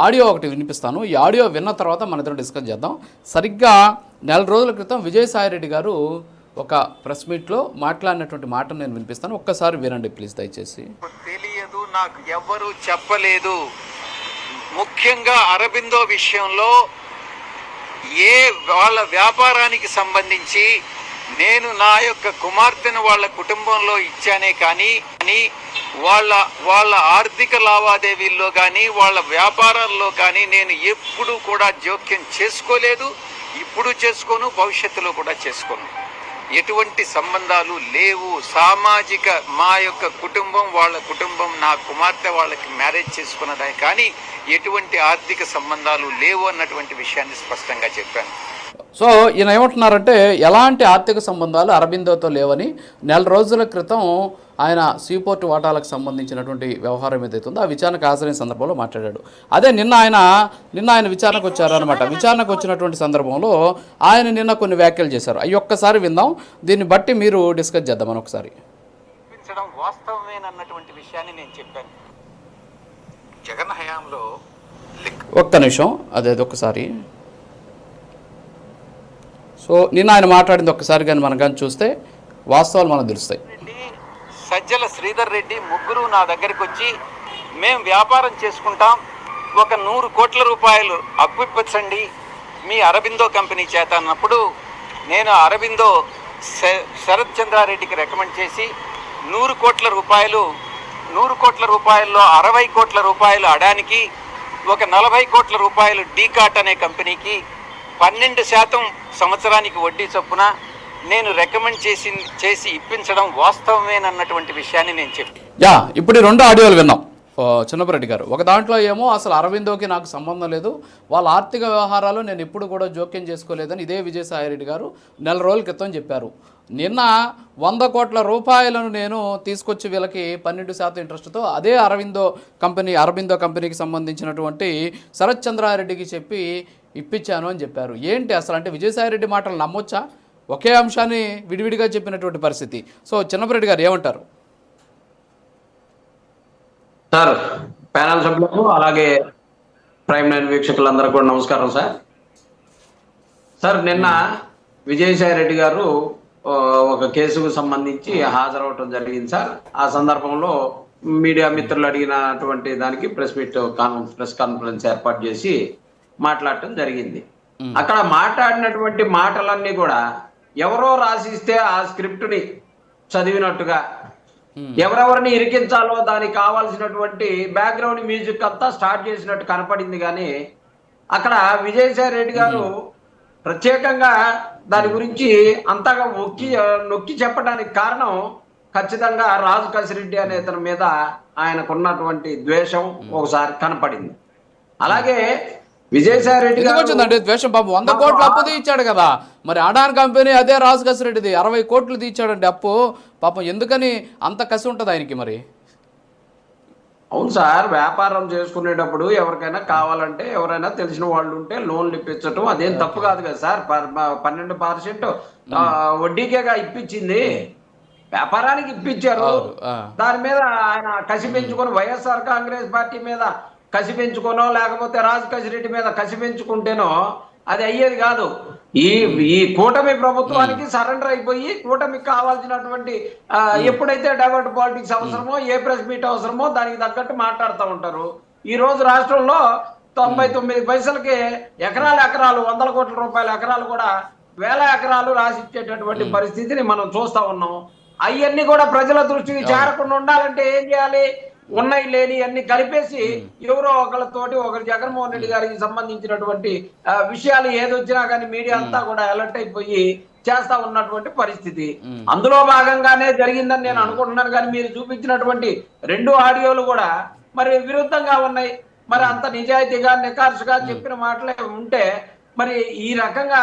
Audio ఒకటి వినిపిస్తాను. ఈ ఆడియో విన్న తర్వాత మన ఇద్దరం డిస్కస్ చేద్దాం. సరిగ్గా నెల రోజుల క్రితం విజయసాయిరెడ్డి గారు ఒక ప్రెస్ మీట్లో మాట్లాడినటువంటి మాటను నేను వినిపిస్తాను. ఒక్కసారి వినండి ప్లీజ్ దయచేసి. తెలియదు, నాకు ఎవ్వరూ చెప్పలేదు. ముఖ్యంగా అరబిందో విషయంలో వాళ్ళ వ్యాపారానికి సంబంధించి నేను నా యొక్క కుమార్తెను వాళ్ళ కుటుంబంలో ఇచ్చానే కానీ వాళ్ళ ఆర్థిక లావాదేవీల్లో కానీ వాళ్ళ వ్యాపారాల్లో కానీ నేను ఎప్పుడూ కూడా జోక్యం చేసుకోలేదు, ఇప్పుడు చేసుకోను, భవిష్యత్తులో కూడా చేసుకోను. ఎటువంటి సంబంధాలు లేవు. సామాజిక మా యొక్క కుటుంబం వాళ్ళ కుటుంబం, నా కుమార్తె వాళ్ళకి మ్యారేజ్ చేసుకున్నదే కానీ ఎటువంటి ఆర్థిక సంబంధాలు లేవు అన్నటువంటి విషయాన్ని స్పష్టంగా చెప్పాను. సో ఈయన ఏమంటున్నారంటే ఎలాంటి ఆర్థిక సంబంధాలు అరబిందోతో లేవని నెల రోజుల క్రితం ఆయన సీపోర్ట్ వాటాలకు సంబంధించినటువంటి వ్యవహారం ఏదైతే ఉందో ఆ విచారణకు హాజరైన సందర్భంలో మాట్లాడాడు. అదే నిన్న ఆయన విచారణకు వచ్చారనమాట. విచారణకు వచ్చినటువంటి సందర్భంలో ఆయన నిన్న కొన్ని వ్యాఖ్యలు చేశారు. అవి ఒక్కసారి విందాం, దీన్ని బట్టి మీరు డిస్కస్ చేద్దాం అని ఒకసారి. వాస్తవమేనన్నటువంటి విషయాన్ని నేను చెప్పాను. జగన్ హయాంలో ఒక్క నిమిషం అదే ఒక్కసారి. సో నిన్న ఆయన మాట్లాడింది ఒక్కసారి కానీ మనం కానీ చూస్తే వాస్తవాలు మనకు తెలుస్తాయి. సజ్జల శ్రీధర్ రెడ్డి ముగ్గురు నా దగ్గరికి వచ్చి మేము వ్యాపారం చేసుకుంటాం, ఒక 100 కోట్ల రూపాయలు అప్పిప్పించండి మీ అరబిందో కంపెనీ చేత అన్నప్పుడు నేను అరబిందో శరత్ చంద్రారెడ్డికి రికమెండ్ చేసి 100 కోట్ల రూపాయల్లో 60 కోట్ల రూపాయలు అడానికి, ఒక 40 కోట్ల రూపాయలు డీకాట్ అనే కంపెనీకి 12% సంవత్సరానికి వడ్డీ చొప్పున నేను రికమెండ్ చేసి ఇప్పించడం వాస్తవమేనన్నటువంటి విషయాన్ని నేను చెప్పాను. ఇప్పుడు 2 ఆడియోలు విన్నాం చిన్నపరెడ్డి గారు. ఒక దాంట్లో ఏమో అసలు అరవిందోకి నాకు సంబంధం లేదు, వాళ్ళ ఆర్థిక వ్యవహారాలు నేను ఎప్పుడు కూడా జోక్యం చేసుకోలేదని ఇదే విజయసాయిరెడ్డి గారు నెల రోజుల క్రితం చెప్పారు. నిన్న 100 కోట్ల రూపాయలను నేను తీసుకొచ్చి వీళ్ళకి 12% ఇంట్రెస్ట్తో అదే అరబిందో కంపెనీకి సంబంధించినటువంటి శరత్ చంద్రారెడ్డికి చెప్పి ఇప్పించాను అని చెప్పారు. ఏంటి అసలు అంటే విజయసాయిరెడ్డి మాటలు నమ్మొచ్చా? ఒకే అంశాన్ని విడివిడిగా చెప్పినటువంటి పరిస్థితి. సో చిన్నపరెడ్డి గారు ఏమంటారు? సార్, ప్యానల్ సభ్యులకు అలాగే ప్రైమ్ 9 వీక్షకులందరూ కూడా నమస్కారం సార్. నిన్న విజయసాయి రెడ్డి గారు ఒక కేసుకు సంబంధించి హాజరవటం జరిగింది సార్. ఆ సందర్భంలో మీడియా మిత్రులు అడిగినటువంటి దానికి ప్రెస్ కాన్ఫరెన్స్ ఏర్పాటు చేసి మాట్లాడటం జరిగింది. అక్కడ మాట్లాడినటువంటి మాటలన్నీ కూడా ఎవరో రాసిస్తే ఆ స్క్రిప్ట్ ని చదివినట్టుగా, ఎవరెవరిని ఇరికించాలో దానికి కావాల్సినటువంటి బ్యాక్గ్రౌండ్ మ్యూజిక్ అంతా స్టార్ట్ చేసినట్టు కనపడింది. కానీ అక్కడ విజయసాయి రెడ్డి గారు ప్రత్యేకంగా దాని గురించి అంతగా నొక్కి చెప్పడానికి కారణం ఖచ్చితంగా రాజు కసిరెడ్డి అనే అతని మీద ఆయనకున్నటువంటి ద్వేషం ఒకసారి కనపడింది. అలాగే విజయసాయి రెడ్డి గారు వచ్చిందండి ద్వేషం. పాపం 100 కోట్లు అప్పు తీర్చాడు కదా, మరి అడాన్ కంపెనీ అదే రాజు కసిరెడ్డిది 60 కోట్లు తీర్చాడండి అప్పు. పాపం ఎందుకని అంత కసి ఉంటుంది ఆయనకి? మరి అవును సార్, వ్యాపారం చేసుకునేటప్పుడు ఎవరికైనా కావాలంటే ఎవరైనా తెలిసిన వాళ్ళు ఉంటే లోన్లు ఇప్పించటం అదేం తప్పు కాదు కదా సార్. 12% వడ్డీకేగా ఇప్పించింది, వ్యాపారానికి ఇప్పించారు. దాని మీద ఆయన కసి పెంచుకొని వైఎస్ఆర్ కాంగ్రెస్ పార్టీ మీద కసి పెంచుకోనో లేకపోతే రాజు కసిరెడ్డి మీద కసి పెంచుకుంటేనో అది అయ్యేది కాదు. ఈ కూటమి ప్రభుత్వానికి సరెండర్ అయిపోయి కూటమికి కావాల్సినటువంటి ఎప్పుడైతే డైవర్ట్ పాలిటిక్స్ అవసరమో, ఏ ప్రెస్ మీట్ అవసరమో దానికి తగ్గట్టు మాట్లాడుతూ ఉంటారు. ఈ రోజు రాష్ట్రంలో 99 పైసలకి ఎకరాలు 100 కోట్ల రూపాయల ఎకరాలు కూడా 1000 ఎకరాలు రాసిచ్చేటటువంటి పరిస్థితిని మనం చూస్తా ఉన్నాం. అవన్నీ కూడా ప్రజల దృష్టికి చేరకుండా ఉండాలంటే ఏం చేయాలి? ఉన్నాయి లేని అన్ని కలిపేసి ఎవరో ఒకళ్ళతోటి ఒకరు జగన్మోహన్ రెడ్డి గారికి సంబంధించినటువంటి విషయాలు ఏదొచ్చినా కానీ మీడియా అంతా కూడా అలర్ట్ అయిపోయి చేస్తా ఉన్నటువంటి పరిస్థితి. అందులో భాగంగానే జరిగిందని నేను అనుకుంటున్నాను. కానీ మీరు చూపించినటువంటి 2 ఆడియోలు కూడా మరి విరుద్ధంగా ఉన్నాయి. మరి అంత నిజాయితీగా నికార్సుగా చెప్పిన మాటలే ఉంటే మరి ఈ రకంగా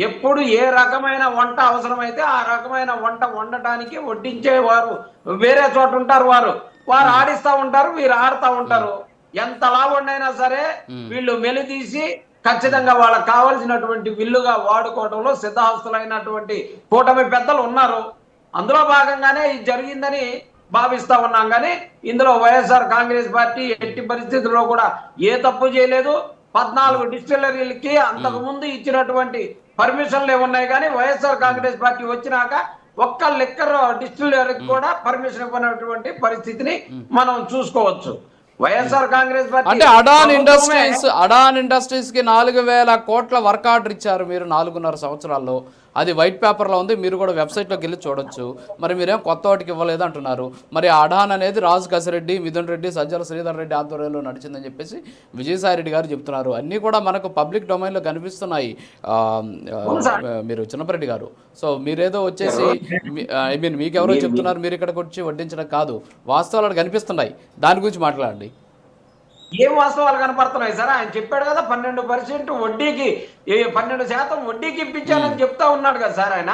ఎప్పుడు ఏ రకమైన వంట అవసరమైతే ఆ రకమైన వంట వండటానికి వడ్డించేవారు వేరే చోట ఉంటారు. వారు ఆడిస్తా ఉంటారు, వీరు ఆడుతూ ఉంటారు. ఎంత లాభండైనా సరే వీళ్ళు మెలిదీసి ఖచ్చితంగా వాళ్ళకి కావాల్సినటువంటి విల్లుగా వాడుకోవడంలో సిద్ధహస్తులైనటువంటి కూటమి పెద్దలు ఉన్నారు. అందులో భాగంగానే ఇది జరిగిందని భావిస్తా ఉన్నాం. కానీ ఇందులో వైఎస్ఆర్ కాంగ్రెస్ పార్టీ ఎట్టి పరిస్థితుల్లో కూడా ఏ తప్పు చేయలేదు. 14 డిస్టిలరీలకి అంతకు ముందు ఇచ్చినటువంటి పర్మిషన్లు ఉన్నాయి, కానీ వైఎస్ఆర్ కాంగ్రెస్ పార్టీ వచ్చినాక ఒక్క లిక్కర్ డిస్టిలరీకి కూడా పర్మిషన్ ఇవ్వనటువంటి పరిస్థితిని మనం చూసుకోవచ్చు. వైఎస్ఆర్ కాంగ్రెస్ పార్టీ అంటే అడాన్ ఇండస్ట్రీస్ కి 4,000 కోట్ల వర్క్ ఆర్డర్ ఇచ్చారు మీరు 4.5 సంవత్సరాల్లో. అది వైట్ పేపర్లో ఉంది, మీరు కూడా వెబ్సైట్లోకి వెళ్ళి చూడొచ్చు. మరి మీరేం కొత్త వాటికి ఇవ్వలేదు అంటున్నారు. మరి అడాన్ అనేది రాజు కసిరెడ్డి, మిథున్ రెడ్డి, సజ్జల శ్రీధర్ రెడ్డి ఆధ్వర్యంలో నడిచిందని చెప్పేసి విజయసాయి రెడ్డి గారు చెప్తున్నారు. అన్నీ కూడా మనకు పబ్లిక్ డొమైన్లో కనిపిస్తున్నాయి మీరు చిన్నపరెడ్డి గారు. సో మీరేదో వచ్చేసి ఐ మీన్ మీకెవరో చెప్తున్నారు, మీరు ఇక్కడికి వచ్చి వడ్డించడం కాదు, వాస్తవాలు కనిపిస్తున్నాయి. దాని గురించి మాట్లాడండి. ఏం వాస్తవాలు కనపడుతున్నాయి సార్? ఆయన చెప్పాడు కదా 12% వడ్డీకి 12% వడ్డీకి ఇప్పించాలని చెప్తా ఉన్నాడు కదా సార్ ఆయన.